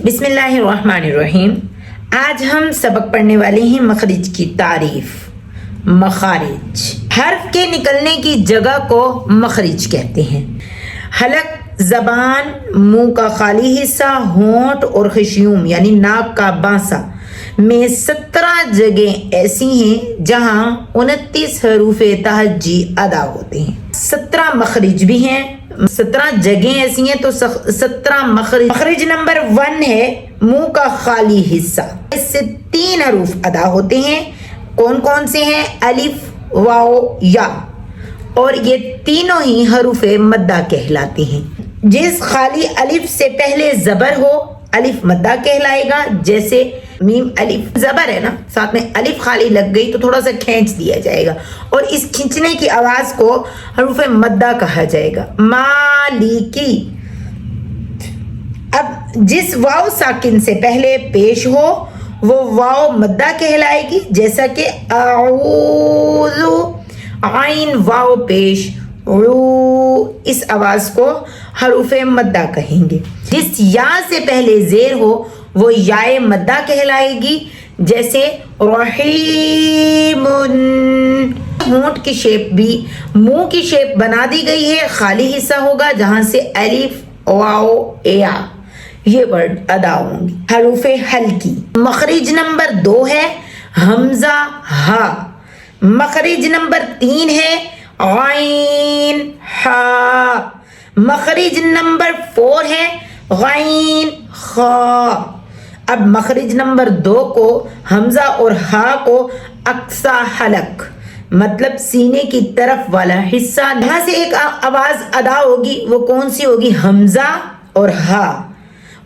بسم اللہ الرحمن الرحیم. آج ہم سبق پڑھنے والے ہیں مخرج کی تعریف. مخارج حرف کے نکلنے کی جگہ کو مخرج کہتے ہیں. حلق زبان، منہ کا خالی حصہ، ہونٹ اور خشیوم یعنی ناک کا بانسا میں 17 جگہیں ایسی ہیں جہاں 29 حروف تہجی ادا ہوتے ہیں. 17 مخرج بھی ہیں، 17 جگہیں ایسی ہیں تو 17 مخرج. مخرج نمبر 1 ہے منہ کا خالی حصہ. اس سے 3 حروف ادا ہوتے ہیں. کون کون سے ہیں؟ الف، واو، یا. اور یہ تینوں ہی حروف مدہ کہلاتے ہیں. جس خالی الف سے پہلے زبر ہو الف مدہ کہلائے گا. جیسے میم الف زبر ہے نا، ساتھ میں الف خالی لگ گئی تو تھوڑا سا کھینچ دیا جائے گا اور اس کھینچنے کی آواز کو حروف مدہ کہا جائے گا. مالکی. اب جس واو ساکن سے پہلے پیش ہو وہ واو مدہ کہلائے گی. جیسا کہ اعوذ، عین واو پیش، اس آواز کو حروف مدہ کہیں گے. جس یا سے پہلے زیر ہو وہ یائے مدہ کہلائے گی. جیسے رحیم. ہونٹ کی شیپ بھی منہ کی شیپ بنا دی گئی ہے. خالی حصہ ہوگا جہاں سے الف، واو، یا یہ ورڈ ادا ہوں گی. حروف حلقی. مخرج نمبر 2 ہے حمزہ ہا. مخرج نمبر 3 ہے غین ہا. مخرج نمبر 4 ہے غین خا. اب مخرج نمبر 2 کو حمزہ اور ہا کو اقصا حلق مطلب سینے کی طرف والا حصہ یہاں سے ایک آواز ادا ہوگی. وہ کون سی ہوگی؟ حمزہ اور ہا.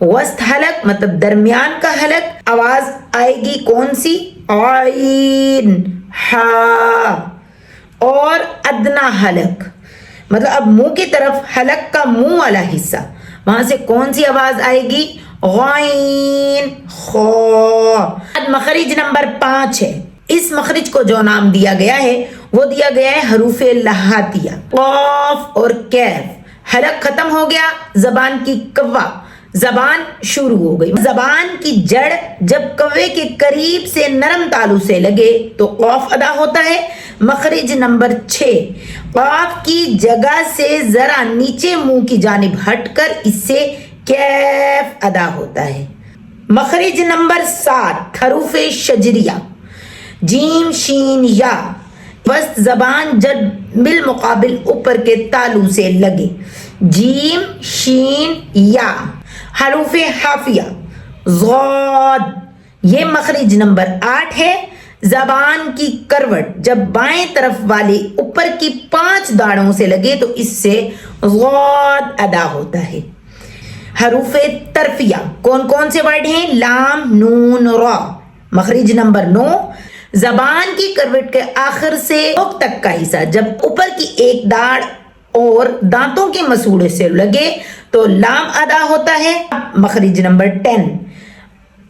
وسط حلق مطلب درمیان کا حلق آواز آئے گی کون سی؟ عین ہا. اور ادنا حلق مطلب اب منہ کی طرف حلق کا منہ والا حصہ وہاں سے کون سی آواز آئے گی؟ غین خا. مخرج نمبر 5 ہے. اس مخرج کو جو نام دیا گیا ہے وہ دیا گیا ہے حروف لہاتیہ. قاف اور کیف. حلق ختم ہو گیا، زبان کی کوا، زبان شروع ہو گئی. زبان کی جڑ جب کوے کے قریب سے نرم تالو سے لگے تو قاف ادا ہوتا ہے. مخرج نمبر 6 قاف کی جگہ سے ذرا نیچے منہ کی جانب ہٹ کر اس سے کیف ادا ہوتا ہے. مخرج نمبر 7 حروف شجریہ. جیم، شین، یا. وسط زبان جب بالمقابل اوپر کے تالو سے لگے. جیم، شین، یا. حروف حافیہ. ضاد. یہ مخرج نمبر 8 ہے. زبان کی کروٹ جب بائیں طرف والے اوپر کی 5 داڑوں سے لگے تو اس سے ضاد ادا ہوتا ہے. حروف طرفیہ. کون کون سے ورڈ ہیں؟ لام، نون، را. مخرج نمبر 9 زبان کی کروٹ کے آخر سے نوک تک کا حصہ جب اوپر کی ایک داڑ اور دانتوں کے مسوڑے سے لگے تو لام ادا ہوتا ہے. مخرج نمبر 10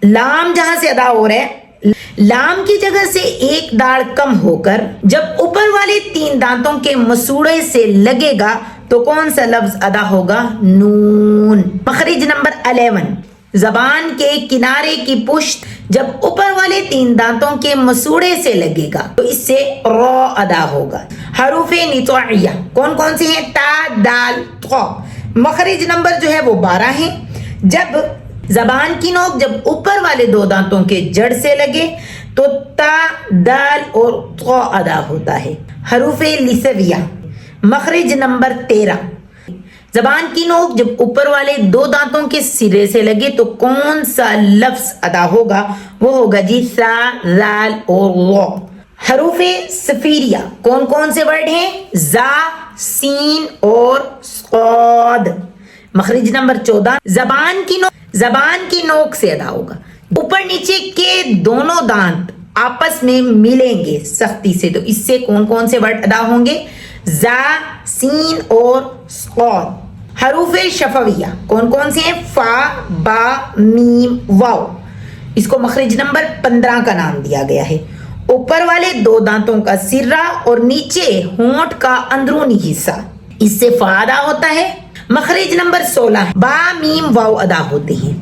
لام جہاں سے ادا ہو رہا ہے لام کی جگہ سے ایک داڑ کم ہو کر جب اوپر والے 3 دانتوں کے مسوڑے سے لگے گا تو کون سا لفظ ادا ہوگا؟ نون. مخرج نمبر 11 زبان کے کنارے کی پشت جب اوپر والے 3 دانتوں کے مسوڑے سے لگے گا تو اس سے را ادا ہوگا. حروف نطاعیہ. کون کون سے ہیں؟ تا، دال، طا. مخرج نمبر جو ہے وہ 12 ہیں. جب زبان کی نوک جب اوپر والے 2 دانتوں کے جڑ سے لگے تو تا، دال اور طا ادا ہوتا ہے. حروف لثویہ. مخرج نمبر 13 زبان کی نوک جب اوپر والے 2 دانتوں کے سرے سے لگے تو کون سا لفظ ادا ہوگا؟ وہ ہوگا جی سا، زال اور وا. حروف صفیریہ. کون کون سے ورڈ ہیں؟ زا، سین اور صاد. مخرج نمبر 14 زبان کی نوک سے ادا ہوگا. اوپر نیچے کے دونوں دانت آپس میں ملیں گے سختی سے تو اس سے کون کون سے ورڈ ادا ہوں گے؟ زا، سین اور صاد. حروف شفویہ. کون کون سے ہیں؟ فا، با، میم، واو. اس کو مخرج نمبر 15 کا نام دیا گیا ہے. اوپر والے 2 دانتوں کا سرہ اور نیچے ہونٹ کا اندرونی حصہ اس سے فا ادا ہوتا ہے. مخرج نمبر 16 با، میم، واو ادا ہوتے ہیں.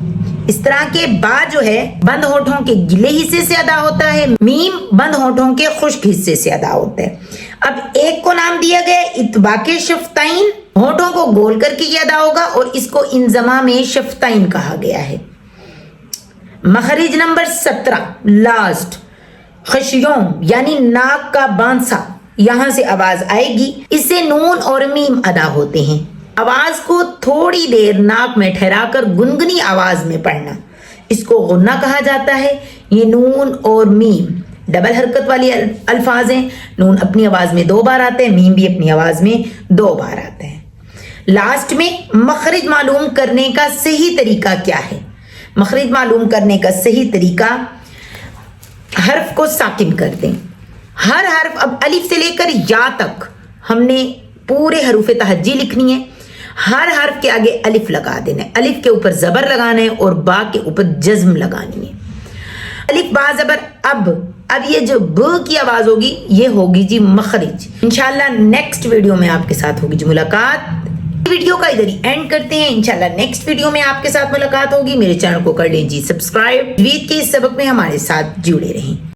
اس طرح کے با جو ہے بند ہونٹوں کے گلے حصے سے ادا ہوتا ہے، میم بند ہونٹوں کے خشک حصے سے ادا ہوتا ہے۔ اب ایک کو نام دیا گیا اطباق شفتین، ہونٹوں کو گول کر کے یہ ادا ہوگا اور اس کو انضمام شفتین کہا گیا ہے۔ مخرج نمبر 17 لاسٹ، خشیوم یعنی ناک کا بانسا، یہاں سے آواز آئے گی، اس سے نون اور میم ادا ہوتے ہیں۔ آواز کو تھوڑی دیر ناک میں ٹھہرا کر گنگنی آواز میں پڑھنا، اس کو غنہ کہا جاتا ہے۔ یہ نون اور میم ڈبل حرکت والی الفاظ ہیں، نون اپنی آواز میں 2 بار آتے ہیں، میم بھی اپنی آواز میں 2 بار آتے ہیں۔ لاسٹ میں مخرج معلوم کرنے کا صحیح طریقہ کیا ہے؟ مخرج معلوم کرنے کا صحیح طریقہ، حرف کو ساکن کر دیں۔ ہر حرف، اب الف سے لے کر یا تک ہم نے پورے حروف تہجی لکھنی ہے، ہر حرف کے آگے الف لگا دینا ہے، الف کے اوپر زبر لگانا ہے اور با کے اوپر جزم لگانی ہے۔ الف با زبر اب یہ جو ب کی آواز ہوگی یہ ہوگی جی مخرج۔ انشاءاللہ نیکسٹ ویڈیو میں آپ کے ساتھ ہوگی جی ملاقات۔ ویڈیو کا ادھر ہی اینڈ کرتے ہیں، انشاءاللہ نیکسٹ ویڈیو میں آپ کے ساتھ ملاقات ہوگی۔ میرے چینل کو کر لیں جی سبسکرائب، وید کے اس سبق میں ہمارے ساتھ جڑے رہیں۔